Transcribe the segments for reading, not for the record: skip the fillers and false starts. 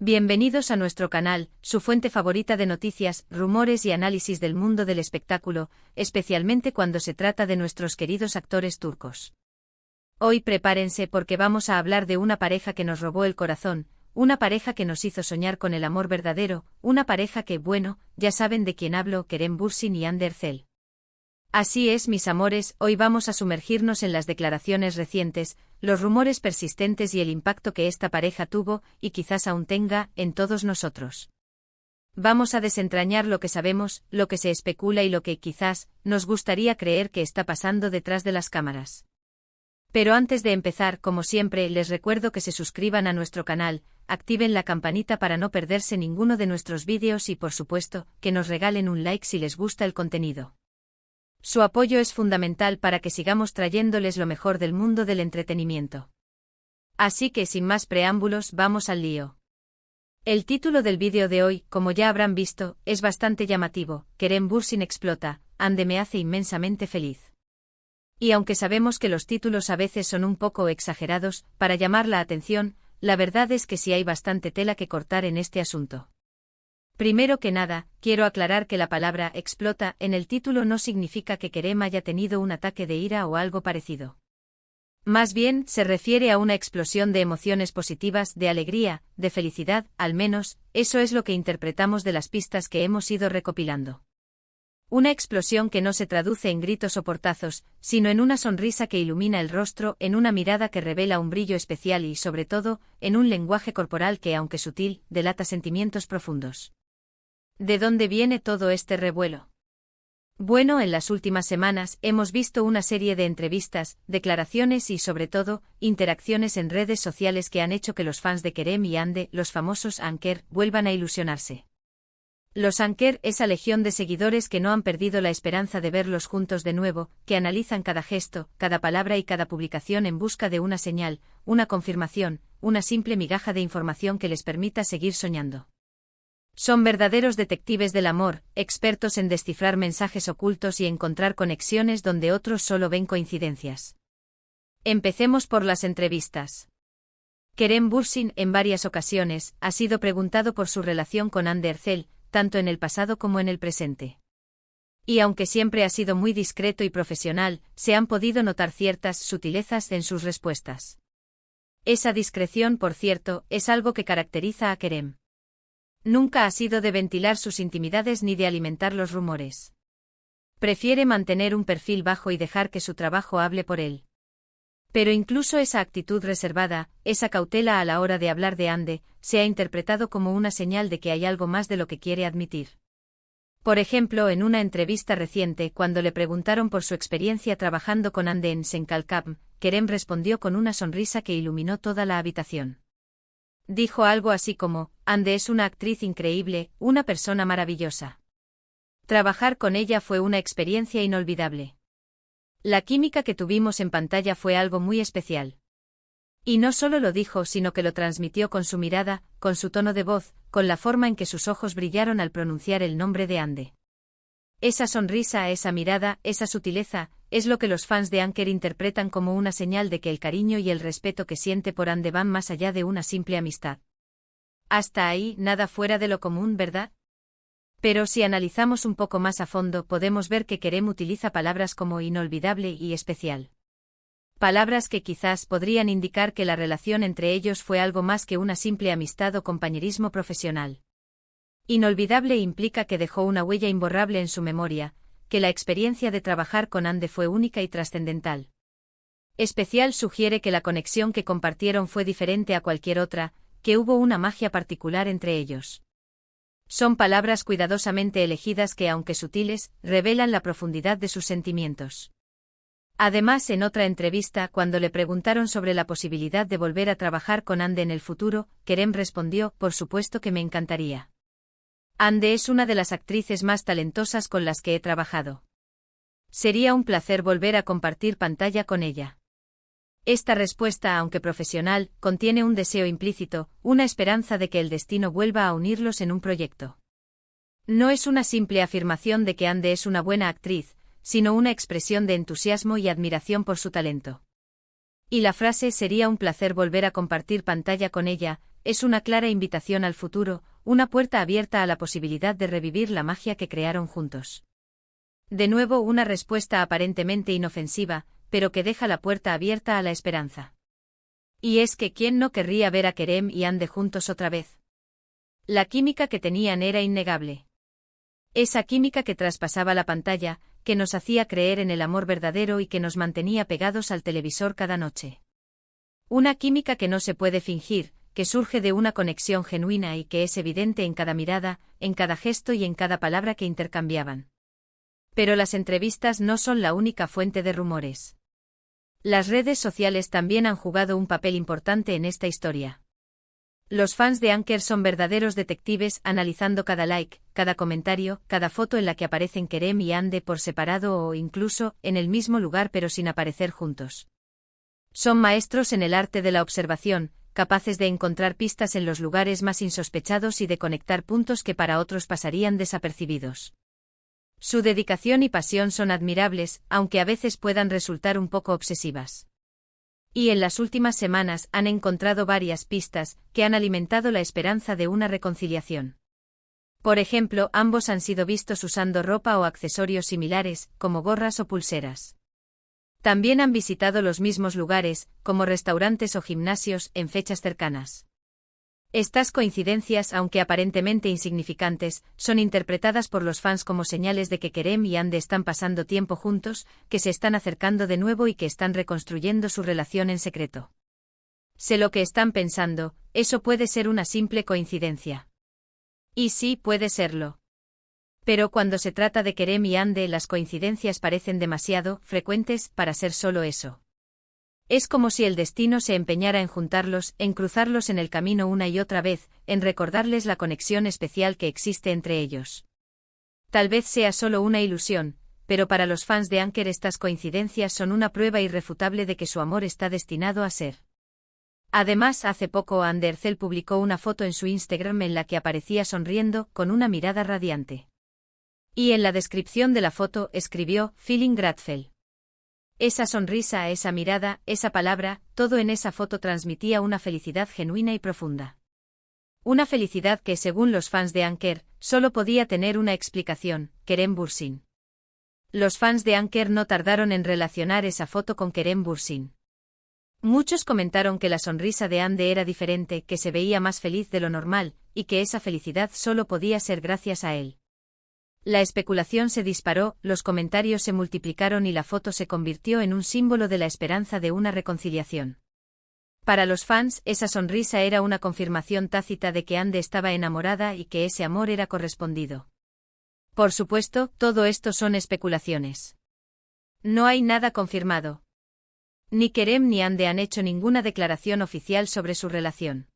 Bienvenidos a nuestro canal, su fuente favorita de noticias, rumores y análisis del mundo del espectáculo, especialmente cuando se trata de nuestros queridos actores turcos. Hoy prepárense porque vamos a hablar de una pareja que nos robó el corazón, una pareja que nos hizo soñar con el amor verdadero, una pareja que, bueno, ya saben de quién hablo, Kerem Bürsin y Hande Erçel. Así es, mis amores, hoy vamos a sumergirnos en las declaraciones recientes, los rumores persistentes y el impacto que esta pareja tuvo, y quizás aún tenga, en todos nosotros. Vamos a desentrañar lo que sabemos, lo que se especula y lo que, quizás, nos gustaría creer que está pasando detrás de las cámaras. Pero antes de empezar, como siempre, les recuerdo que se suscriban a nuestro canal, activen la campanita para no perderse ninguno de nuestros vídeos y, por supuesto, que nos regalen un like si les gusta el contenido. Su apoyo es fundamental para que sigamos trayéndoles lo mejor del mundo del entretenimiento. Así que sin más preámbulos, vamos al lío. El título del vídeo de hoy, como ya habrán visto, es bastante llamativo: Kerem Bürsin explota, Hande me hace inmensamente feliz. Y aunque sabemos que los títulos a veces son un poco exagerados, para llamar la atención, la verdad es que sí hay bastante tela que cortar en este asunto. Primero que nada, quiero aclarar que la palabra explota en el título no significa que Kerem haya tenido un ataque de ira o algo parecido. Más bien, se refiere a una explosión de emociones positivas, de alegría, de felicidad, al menos, eso es lo que interpretamos de las pistas que hemos ido recopilando. Una explosión que no se traduce en gritos o portazos, sino en una sonrisa que ilumina el rostro, en una mirada que revela un brillo especial y, sobre todo, en un lenguaje corporal que, aunque sutil, delata sentimientos profundos. ¿De dónde viene todo este revuelo? Bueno, en las últimas semanas hemos visto una serie de entrevistas, declaraciones y, sobre todo, interacciones en redes sociales que han hecho que los fans de Kerem y Hande, los famosos Anker, vuelvan a ilusionarse. Los Anker, esa legión de seguidores que no han perdido la esperanza de verlos juntos de nuevo, que analizan cada gesto, cada palabra y cada publicación en busca de una señal, una confirmación, una simple migaja de información que les permita seguir soñando. Son verdaderos detectives del amor, expertos en descifrar mensajes ocultos y encontrar conexiones donde otros solo ven coincidencias. Empecemos por las entrevistas. Kerem Bürsin, en varias ocasiones, ha sido preguntado por su relación con Hande Erçel, tanto en el pasado como en el presente. Y aunque siempre ha sido muy discreto y profesional, se han podido notar ciertas sutilezas en sus respuestas. Esa discreción, por cierto, es algo que caracteriza a Kerem. Nunca ha sido de ventilar sus intimidades ni de alimentar los rumores. Prefiere mantener un perfil bajo y dejar que su trabajo hable por él. Pero incluso esa actitud reservada, esa cautela a la hora de hablar de Hande, se ha interpretado como una señal de que hay algo más de lo que quiere admitir. Por ejemplo, en una entrevista reciente, cuando le preguntaron por su experiencia trabajando con Hande en Senkalkam, Kerem respondió con una sonrisa que iluminó toda la habitación. Dijo algo así como: Hande es una actriz increíble, una persona maravillosa. Trabajar con ella fue una experiencia inolvidable. La química que tuvimos en pantalla fue algo muy especial. Y no solo lo dijo, sino que lo transmitió con su mirada, con su tono de voz, con la forma en que sus ojos brillaron al pronunciar el nombre de Hande. Esa sonrisa, esa mirada, esa sutileza, es lo que los fans de Anker interpretan como una señal de que el cariño y el respeto que siente por Hande van más allá de una simple amistad. Hasta ahí, nada fuera de lo común, ¿verdad? Pero si analizamos un poco más a fondo, podemos ver que Kerem utiliza palabras como inolvidable y especial. Palabras que quizás podrían indicar que la relación entre ellos fue algo más que una simple amistad o compañerismo profesional. Inolvidable implica que dejó una huella imborrable en su memoria, que la experiencia de trabajar con Hande fue única y trascendental. Especial sugiere que la conexión que compartieron fue diferente a cualquier otra, que hubo una magia particular entre ellos. Son palabras cuidadosamente elegidas que, aunque sutiles, revelan la profundidad de sus sentimientos. Además, en otra entrevista, cuando le preguntaron sobre la posibilidad de volver a trabajar con Hande en el futuro, Kerem respondió: por supuesto que me encantaría. Hande es una de las actrices más talentosas con las que he trabajado. Sería un placer volver a compartir pantalla con ella. Esta respuesta, aunque profesional, contiene un deseo implícito, una esperanza de que el destino vuelva a unirlos en un proyecto. No es una simple afirmación de que Hande es una buena actriz, sino una expresión de entusiasmo y admiración por su talento. Y la frase "sería un placer volver a compartir pantalla con ella" es una clara invitación al futuro, una puerta abierta a la posibilidad de revivir la magia que crearon juntos. De nuevo una respuesta aparentemente inofensiva, pero que deja la puerta abierta a la esperanza. Y es que ¿quién no querría ver a Kerem y Hande juntos otra vez? La química que tenían era innegable. Esa química que traspasaba la pantalla, que nos hacía creer en el amor verdadero y que nos mantenía pegados al televisor cada noche. Una química que no se puede fingir, que surge de una conexión genuina y que es evidente en cada mirada, en cada gesto y en cada palabra que intercambiaban. Pero las entrevistas no son la única fuente de rumores. Las redes sociales también han jugado un papel importante en esta historia. Los fans de Anker son verdaderos detectives analizando cada like, cada comentario, cada foto en la que aparecen Kerem y Hande por separado o incluso en el mismo lugar pero sin aparecer juntos. Son maestros en el arte de la observación, capaces de encontrar pistas en los lugares más insospechados y de conectar puntos que para otros pasarían desapercibidos. Su dedicación y pasión son admirables, aunque a veces puedan resultar un poco obsesivas. Y en las últimas semanas han encontrado varias pistas que han alimentado la esperanza de una reconciliación. Por ejemplo, ambos han sido vistos usando ropa o accesorios similares, como gorras o pulseras. También han visitado los mismos lugares, como restaurantes o gimnasios, en fechas cercanas. Estas coincidencias, aunque aparentemente insignificantes, son interpretadas por los fans como señales de que Kerem y Hande están pasando tiempo juntos, que se están acercando de nuevo y que están reconstruyendo su relación en secreto. Sé lo que están pensando, eso puede ser una simple coincidencia. Y sí, puede serlo. Pero cuando se trata de Kerem y Hande, las coincidencias parecen demasiado frecuentes para ser solo eso. Es como si el destino se empeñara en juntarlos, en cruzarlos en el camino una y otra vez, en recordarles la conexión especial que existe entre ellos. Tal vez sea solo una ilusión, pero para los fans de Anker estas coincidencias son una prueba irrefutable de que su amor está destinado a ser. Además, hace poco Andercel publicó una foto en su Instagram en la que aparecía sonriendo, con una mirada radiante. Y en la descripción de la foto escribió, "Feeling grateful". Esa sonrisa, esa mirada, esa palabra, todo en esa foto transmitía una felicidad genuina y profunda. Una felicidad que, según los fans de Anker, solo podía tener una explicación: Kerem Bürsin. Los fans de Anker no tardaron en relacionar esa foto con Kerem Bürsin. Muchos comentaron que la sonrisa de Hande era diferente, que se veía más feliz de lo normal, y que esa felicidad solo podía ser gracias a él. La especulación se disparó, los comentarios se multiplicaron y la foto se convirtió en un símbolo de la esperanza de una reconciliación. Para los fans, esa sonrisa era una confirmación tácita de que Hande estaba enamorada y que ese amor era correspondido. Por supuesto, todo esto son especulaciones. No hay nada confirmado. Ni Kerem ni Hande han hecho ninguna declaración oficial sobre su relación.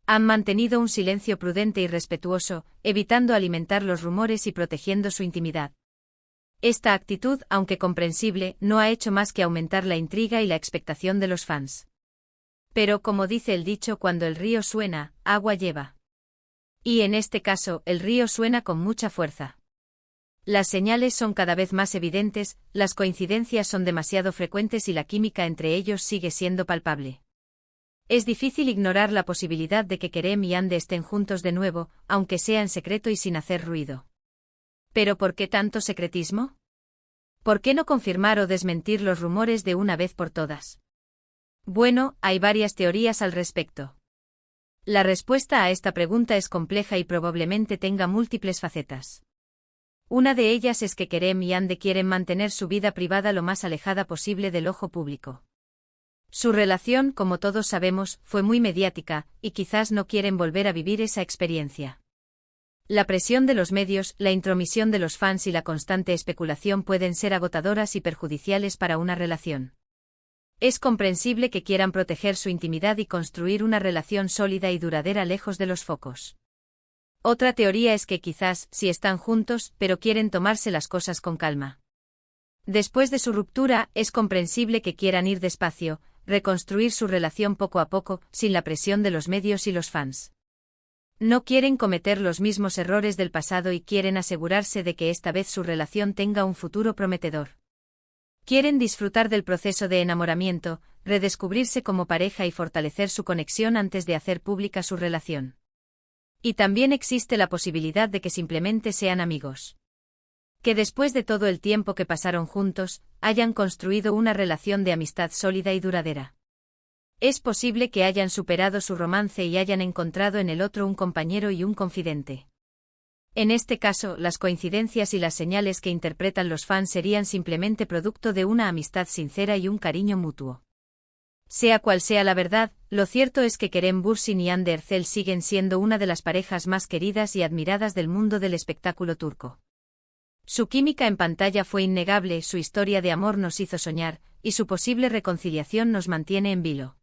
Han mantenido un silencio prudente y respetuoso, evitando alimentar los rumores y protegiendo su intimidad. Esta actitud, aunque comprensible, no ha hecho más que aumentar la intriga y la expectación de los fans. Pero como dice el dicho, cuando el río suena, agua lleva. Y en este caso, el río suena con mucha fuerza. Las señales son cada vez más evidentes, las coincidencias son demasiado frecuentes y la química entre ellos sigue siendo palpable. Es difícil ignorar la posibilidad de que Kerem y Hande estén juntos de nuevo, aunque sea en secreto y sin hacer ruido. ¿Pero por qué tanto secretismo? ¿Por qué no confirmar o desmentir los rumores de una vez por todas? Bueno, hay varias teorías al respecto. La respuesta a esta pregunta es compleja y probablemente tenga múltiples facetas. Una de ellas es que Kerem y Hande quieren mantener su vida privada lo más alejada posible del ojo público. Su relación, como todos sabemos, fue muy mediática, y quizás no quieren volver a vivir esa experiencia. La presión de los medios, la intromisión de los fans y la constante especulación pueden ser agotadoras y perjudiciales para una relación. Es comprensible que quieran proteger su intimidad y construir una relación sólida y duradera lejos de los focos. Otra teoría es que quizás, sí están juntos, pero quieren tomarse las cosas con calma. Después de su ruptura, es comprensible que quieran ir despacio, reconstruir su relación poco a poco, sin la presión de los medios y los fans. No quieren cometer los mismos errores del pasado y quieren asegurarse de que esta vez su relación tenga un futuro prometedor. Quieren disfrutar del proceso de enamoramiento, redescubrirse como pareja y fortalecer su conexión antes de hacer pública su relación. Y también existe la posibilidad de que simplemente sean amigos. Que después de todo el tiempo que pasaron juntos, hayan construido una relación de amistad sólida y duradera. Es posible que hayan superado su romance y hayan encontrado en el otro un compañero y un confidente. En este caso, las coincidencias y las señales que interpretan los fans serían simplemente producto de una amistad sincera y un cariño mutuo. Sea cual sea la verdad, lo cierto es que Kerem Bürsin y Hande Erçel siguen siendo una de las parejas más queridas y admiradas del mundo del espectáculo turco. Su química en pantalla fue innegable, su historia de amor nos hizo soñar, y su posible reconciliación nos mantiene en vilo.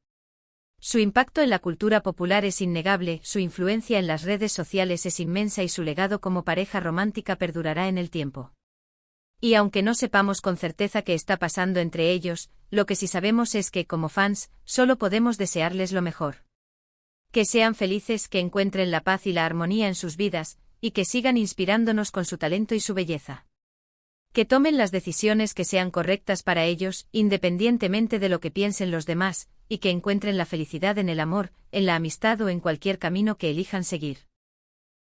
Su impacto en la cultura popular es innegable, su influencia en las redes sociales es inmensa y su legado como pareja romántica perdurará en el tiempo. Y aunque no sepamos con certeza qué está pasando entre ellos, lo que sí sabemos es que, como fans, solo podemos desearles lo mejor. Que sean felices, que encuentren la paz y la armonía en sus vidas, y que sigan inspirándonos con su talento y su belleza. Que tomen las decisiones que sean correctas para ellos, independientemente de lo que piensen los demás, y que encuentren la felicidad en el amor, en la amistad o en cualquier camino que elijan seguir.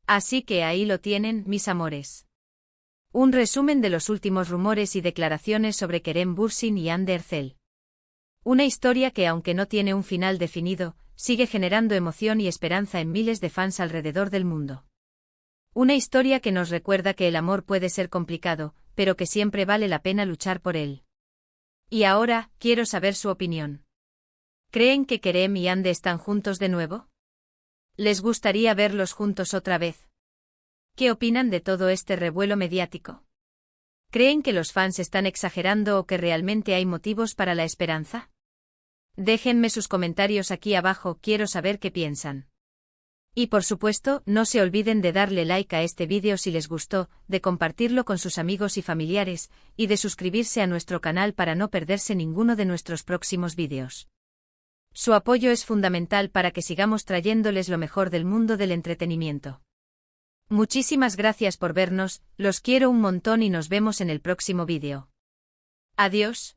Así que ahí lo tienen, mis amores. Un resumen de los últimos rumores y declaraciones sobre Kerem Bürsin y Hande Erçel. Una historia que, aunque no tiene un final definido, sigue generando emoción y esperanza en miles de fans alrededor del mundo. Una historia que nos recuerda que el amor puede ser complicado, pero que siempre vale la pena luchar por él. Y ahora, quiero saber su opinión. ¿Creen que Kerem y Hande están juntos de nuevo? ¿Les gustaría verlos juntos otra vez? ¿Qué opinan de todo este revuelo mediático? ¿Creen que los fans están exagerando o que realmente hay motivos para la esperanza? Déjenme sus comentarios aquí abajo, quiero saber qué piensan. Y por supuesto, no se olviden de darle like a este vídeo si les gustó, de compartirlo con sus amigos y familiares, y de suscribirse a nuestro canal para no perderse ninguno de nuestros próximos vídeos. Su apoyo es fundamental para que sigamos trayéndoles lo mejor del mundo del entretenimiento. Muchísimas gracias por vernos, los quiero un montón y nos vemos en el próximo vídeo. Adiós.